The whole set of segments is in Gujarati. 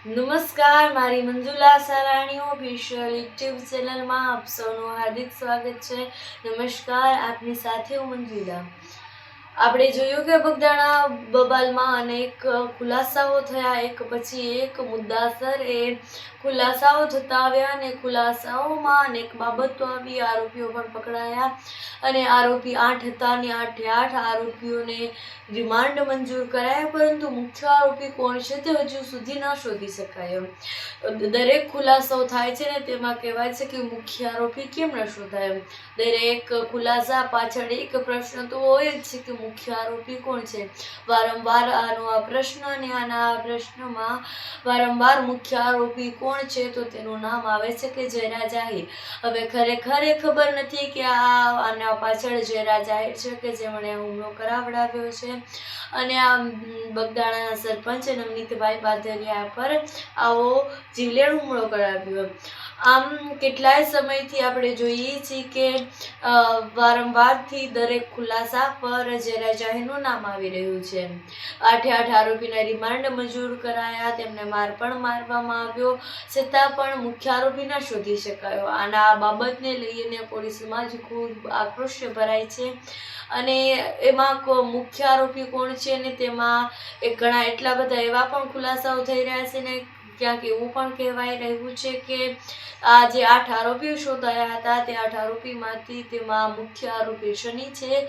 નમસ્કાર, મારી મંજુલા સારાણી ઓફિશિયલ યુટ્યુબ ચેનલમાં આપ સૌનું હાર્દિક સ્વાગત છે. નમસ્કાર, આપની સાથે હું મંજુલા. આપણે જોયું કે બગદાણા બબાલમાં અનેક ખુલાસાઓ થયા, એક પછી એક મુદ્દાસર એ ખુલાસાઓ થતા આવ્યા અને ખુલાસાઓમાં અનેક બાબતો આવી. આરોપીઓ પણ પકડાયા અને આરોપી 8 હતા અને 8 આરોપીઓને રિમાન્ડ મંજૂર કરાયા, પરંતુ મુખ્ય આરોપી કોણ છે તે હજુ સુધી ન શોધી શકાયો. દરેક ખુલાસો થાય છે ને તેમાં કહેવાય છે કે મુખ્ય આરોપી કેમ ન શોધાયો. દરેક ખુલાસા પાછળ એક પ્રશ્ન તો હોય જ છે કે મુખ્ય આરોપી કોણ છે. વારંવાર આનો આ પ્રશ્ન અને આના પ્રશ્નમાં વારંવાર મુખ્ય આરોપી કોણ છે તો તેનું નામ આવે છે કે જયરાજ આહિર. હવે ખરેખર એ ખબર નથી કે આના પાછળ જયરાજ આહિર છે કે જેમણે હુમલો કરાવડાવ્યો છે અને આ બગદાણાના સરપંચ નવનીતભાઈ બાદલિયા પર આવો જીવલેણ હુમલો કરાવ્યો. આમ કેટલાય સમયથી આપણે જોઈએ છીએ કે વારંવારથી દરેક ખુલાસા પર જયરાજ આહિરનું નામ આવી રહ્યું છે. 8 આરોપીના રિમાન્ડ મંજૂર કરાયા, તેમને માર પણ મારવામાં આવ્યો, છતાં પણ મુખ્ય આરોપી ન શોધી શકાયો. આ બાબતને લઈને પોલીસમાં જ ખૂબ આક્રોશ ભરાય છે અને એમાં મુખ્ય આરોપી કોણ છે ને તેમાં ઘણા એટલા બધા એવા પણ ખુલાસાઓ થઈ રહ્યા છે ને ક્યાંક એવું પણ કહેવાય રહ્યું છે કે આ જે 8 આરોપીઓ શોધાયા હતા તે 8 આરોપીમાંથી તેમાં મુખ્ય આરોપી શનિ છે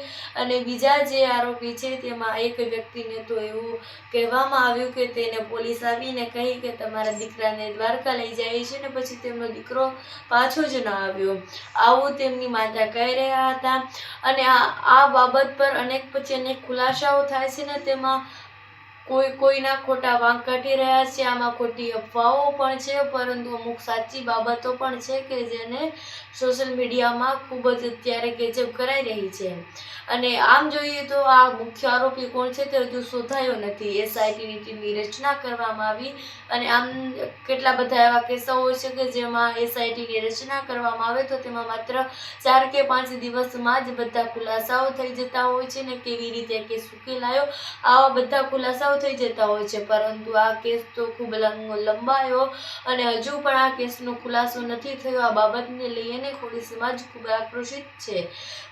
અને બીજા જે આરોપી છે તેમાં એક વ્યક્તિને તો એવું કહેવામાં આવ્યું કે તેને પોલીસ આવીને કહી કે તમારા દીકરાને દ્વારકા લઈ જાય છે ને પછી તેમનો દીકરો પાછો જ ન આવ્યો, આવું તેમની માતા કહી રહ્યા હતા. અને આ બાબત પર અનેક ખુલાસાઓ થાય છે ને તેમાં કોઈના ખોટા વાંક કાઢી રહ્યા છે. આમાં ખોટી અફવાઓ પણ છે, પરંતુ અમુક સાચી બાબતો પણ છે કે જેને સોશિયલ મીડિયામાં ખૂબ જ અત્યારે ગેજબ કરાઈ રહી છે. અને આમ જોઈએ તો આ મુખ્ય આરોપી કોણ છે તે હજુ શોધાયો નથી. SITની ટીમની રચના કરવામાં આવી અને આમ કેટલા બધા એવા કેસો હોય છે કે જેમાં SITની રચના કરવામાં આવે તો તેમાં માત્ર 4 કે 5 દિવસમાં જ બધા ખુલાસાઓ થઈ જતા હોય છે ને કેવી રીતે કેસ ઉકેલાયો આવા બધા ખુલાસાઓ થઈ જતા હોય છે. પરંતુ આ કેસ તો ખૂબ લંબાયો અને હજુ પણ આ કેસનો ખુલાસો નથી થયો. આ બાબતને લઈને પોલીસમાં જ ખૂબ આક્રોશિત છે.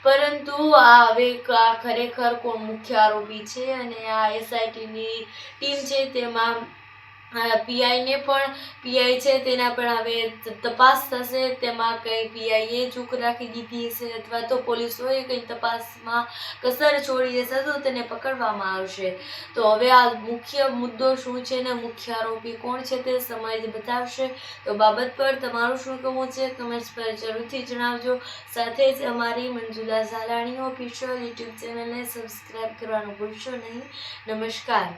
પરંતુ હવે આ ખરેખર કોણ મુખ્ય આરોપી છે અને આ SITની ટીમ છે તેમાં PI છે તેના પણ હવે તપાસ થશે. તેમાં કઈ PIએ ચૂક રાખી દીધી હશે અથવા તો પોલીસોએ કઈ તપાસમાં કસર છોડી હશે તો તેને પકડવામાં આવશે. તો હવે આ મુખ્ય મુદ્દો શું છે ને મુખ્ય આરોપી કોણ છે તે સમય જ બતાવશે. તો બાબત પર તમારું શું કહેવું છે કમેન્ટ્સ પર જરૂરથી જણાવજો. સાથે જ અમારી મંજુલા સારાણી ઓફિશિયલ યુટ્યુબ ચેનલને સબસ્ક્રાઈબ કરવાનું ભૂલશો નહીં. નમસ્કાર.